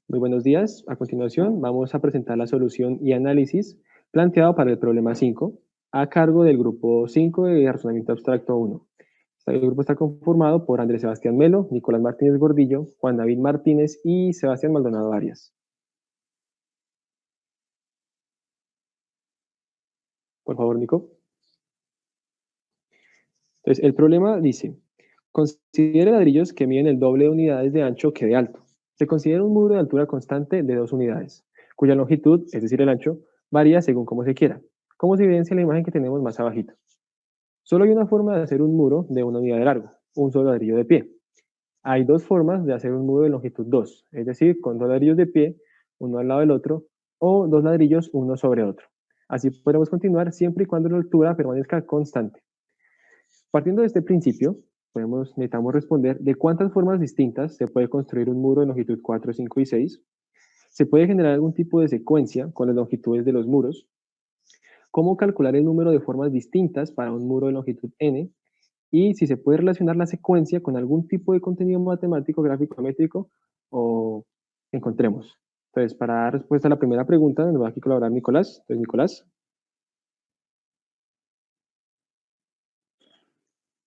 Muy buenos días. A continuación, vamos a presentar la solución y análisis planteado para el problema 5 a cargo del grupo 5 de razonamiento abstracto 1. El grupo está conformado por Andrés Sebastián Melo, Nicolás Martínez Gordillo, Juan David Martínez y Sebastián Maldonado Arias. Por favor, Nico. Entonces, el problema dice, considere ladrillos que miden el doble de unidades de ancho que de alto. Se considera un muro de altura constante de 2 unidades, cuya longitud, es decir, el ancho, varía según como se quiera, como se evidencia en la imagen que tenemos más abajito. Solo hay una forma de hacer un muro de 1 unidad de largo, un solo ladrillo de pie. Hay dos formas de hacer un muro de longitud 2, es decir, con dos ladrillos de pie, uno al lado del otro, o dos ladrillos uno sobre otro. Así podemos continuar siempre y cuando la altura permanezca constante. Partiendo de este principio, necesitamos responder de cuántas formas distintas se puede construir un muro de longitud 4, 5 y 6. Se puede generar algún tipo de secuencia con las longitudes de los muros. Cómo calcular el número de formas distintas para un muro de longitud n y si se puede relacionar la secuencia con algún tipo de contenido matemático, gráfico, métrico o encontremos. Entonces, para dar respuesta a la primera pregunta, nos va aquí a colaborar Nicolás. Entonces, Nicolás.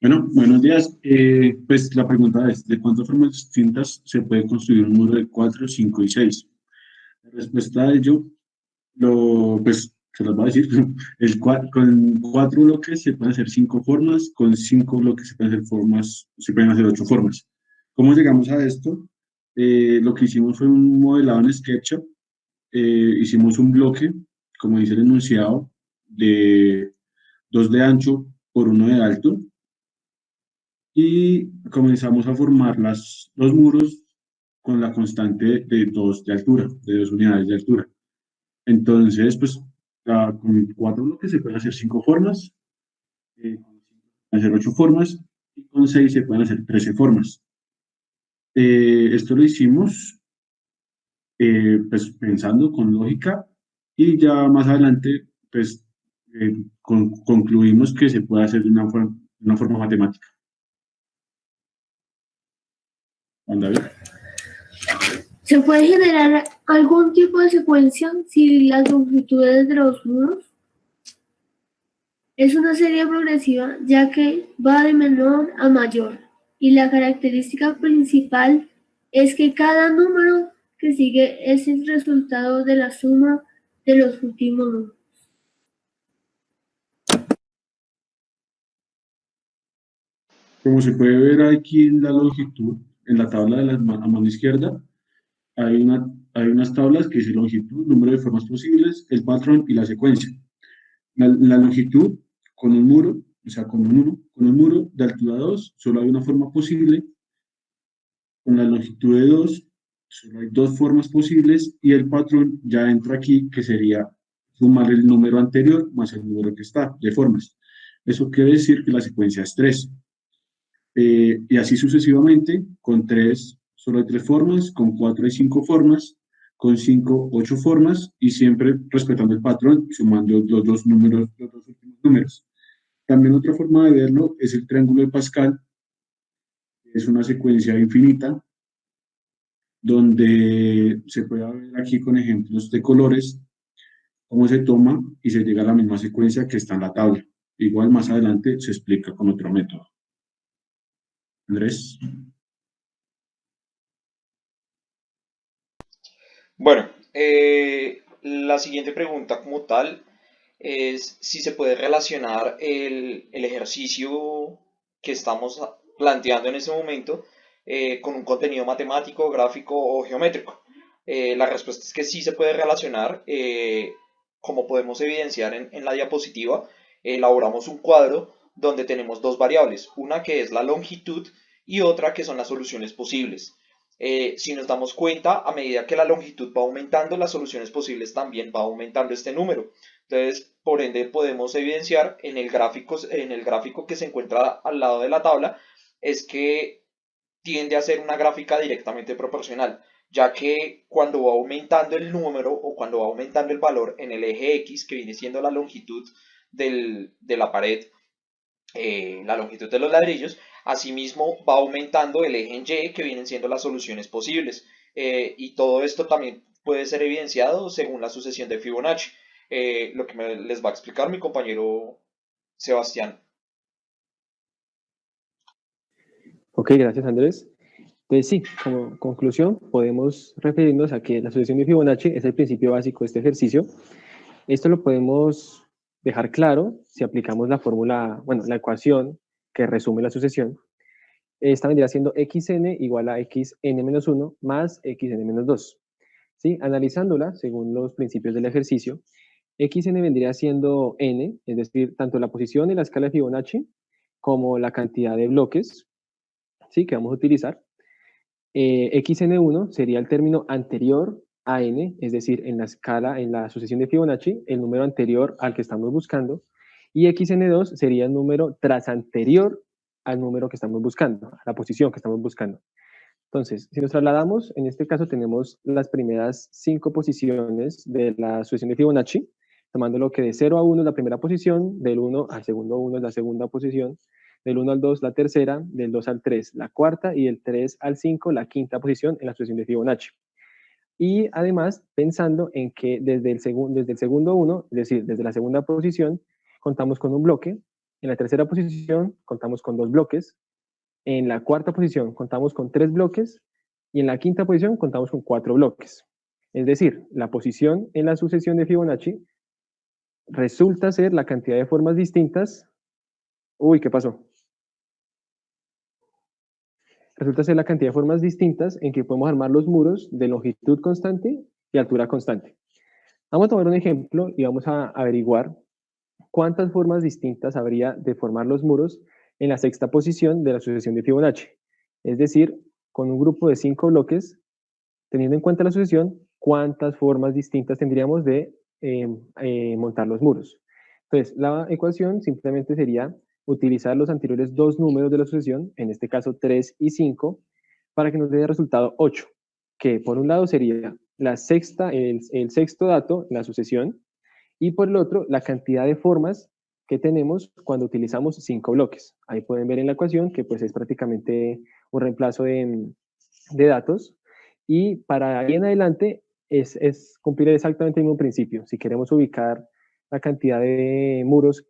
Bueno, buenos días. Pues la pregunta es, ¿de cuántas formas distintas se puede construir un muro de 4, 5 y 6? La respuesta a ello, pues se las voy a decir. Con 4 bloques se pueden hacer 5 formas, con 5 bloques se pueden hacer 8 formas. ¿Cómo llegamos a esto? Lo que hicimos fue un modelado en SketchUp. Hicimos un bloque, como dice el enunciado, de 2 de ancho por 1 de alto y comenzamos a formar los muros con la constante de 2 de altura, de 2 unidades de altura. Entonces, pues con 4 bloques se pueden hacer 5 formas, con 5 se pueden hacer 8 formas y con 6 se pueden hacer 13 formas. Esto lo hicimos pues pensando con lógica y ya más adelante pues concluimos que se puede hacer de una forma matemática. Juan David. ¿Se puede generar algún tipo de secuencia si las longitudes de los muros? Es una serie progresiva ya que va de menor a mayor y la característica principal es que cada número que sigue es el resultado de la suma de los últimos números. Como se puede ver aquí en la longitud, en la tabla de a mano izquierda, hay unas tablas que dice longitud, número de formas posibles, el patrón y la secuencia. La longitud con un muro, o sea, con un muro de altura 2, solo hay una forma posible. Con la longitud de 2, solo hay dos formas posibles y el patrón ya entra aquí, que sería sumar el número anterior más el número que está de formas. Eso quiere decir que la secuencia es 3. Y así sucesivamente, con 3 solo hay 3 formas, con 4 hay 5 formas, con 5, 8 formas, y siempre respetando el patrón, sumando los dos últimos números. También otra forma de verlo es el triángulo de Pascal, que es una secuencia infinita, donde se puede ver aquí con ejemplos de colores, cómo se toma y se llega a la misma secuencia que está en la tabla. Igual más adelante se explica con otro método. Andrés. Bueno, la siguiente pregunta como tal es si se puede relacionar el ejercicio que estamos planteando en este momento con un contenido matemático, gráfico o geométrico. La respuesta es que sí se puede relacionar. Como podemos evidenciar en la diapositiva, elaboramos un cuadro donde tenemos dos variables, una que es la longitud y otra que son las soluciones posibles. Si nos damos cuenta, a medida que la longitud va aumentando, las soluciones posibles también va aumentando este número. Entonces, por ende, podemos evidenciar en el gráfico que se encuentra al lado de la tabla, es que tiende a ser una gráfica directamente proporcional, ya que cuando va aumentando el número o cuando va aumentando el valor en el eje X, que viene siendo la longitud de la pared, la longitud de los ladrillos, Asimismo, va aumentando el eje en Y, que vienen siendo las soluciones posibles. Y todo esto también puede ser evidenciado según la sucesión de Fibonacci, lo que les va a explicar mi compañero Sebastián. Ok, gracias Andrés. Entonces sí, como conclusión podemos referirnos a que la sucesión de Fibonacci es el principio básico de este ejercicio. Esto lo podemos dejar claro si aplicamos la fórmula, bueno, la ecuación que resume la sucesión. Esta vendría siendo xn igual a xn-1 más xn-2. ¿Sí? Analizándola según los principios del ejercicio, xn vendría siendo n, es decir, tanto la posición en la escala de Fibonacci como la cantidad de bloques, ¿sí?, que vamos a utilizar. xn1 sería el término anterior a n, es decir, en la escala, en la sucesión de Fibonacci, el número anterior al que estamos buscando, y xn2 sería el número tras anterior al número que estamos buscando, a la posición que estamos buscando. Entonces, si nos trasladamos, en este caso tenemos las primeras 5 posiciones de la sucesión de Fibonacci, tomando lo que de 0 a 1 es la primera posición, del 1 al segundo 1 es la segunda posición, del 1 al 2 la tercera, del 2 al 3 la cuarta y del 3 al 5 la quinta posición en la sucesión de Fibonacci. Y además, pensando en que desde el segundo 1, es decir, desde la segunda posición, contamos con un bloque, en la tercera posición contamos con 2 bloques, en la cuarta posición contamos con 3 bloques y en la quinta posición contamos con 4 bloques. Es decir, la posición en la sucesión de Fibonacci resulta ser la cantidad de formas distintas. Uy, ¿qué pasó? Resulta ser la cantidad de formas distintas en que podemos armar los muros de longitud constante y altura constante. Vamos a tomar un ejemplo y vamos a averiguar cuántas formas distintas habría de formar los muros en la sexta posición de la sucesión de Fibonacci. Es decir, con un grupo de 5 bloques, teniendo en cuenta la sucesión, cuántas formas distintas tendríamos de montar los muros. Entonces, la ecuación simplemente sería utilizar los anteriores 2 números de la sucesión, en este caso 3 y 5, para que nos dé el resultado 8, que por un lado sería la sexta, el sexto dato en la sucesión, y por el otro, la cantidad de formas que tenemos cuando utilizamos 5 bloques. Ahí pueden ver en la ecuación que pues es prácticamente un reemplazo de datos, y para ahí en adelante es cumplir exactamente el mismo principio. Si queremos ubicar la cantidad de muros,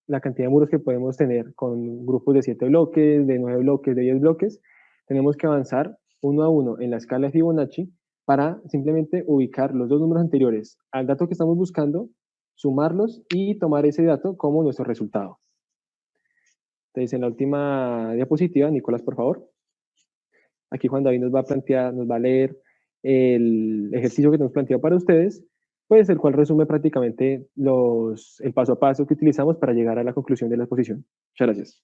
la cantidad de muros que podemos tener con grupos de 7 bloques, de 9 bloques, de 10 bloques, tenemos que avanzar uno a uno en la escala de Fibonacci para simplemente ubicar los 2 números anteriores al dato que estamos buscando, sumarlos y tomar ese dato como nuestro resultado. Entonces, en la última diapositiva, Nicolás, por favor. Aquí Juan David nos va a plantear, nos va a leer el ejercicio que tenemos planteado para ustedes, pues el cual resume prácticamente el paso a paso que utilizamos para llegar a la conclusión de la exposición. Muchas gracias.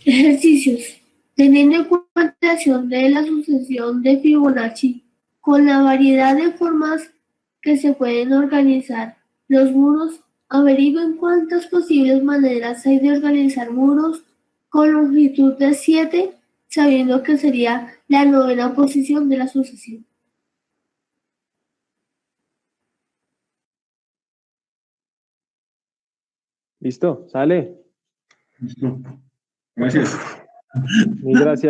Ejercicios. Teniendo en consideración de la sucesión de Fibonacci, con la variedad de formas que se pueden organizar los muros, averigüen cuántas posibles maneras hay de organizar muros con longitud de 7, sabiendo que sería la novena posición de la sucesión. ¿Listo? ¿Sale? Listo. Gracias. Mil gracias.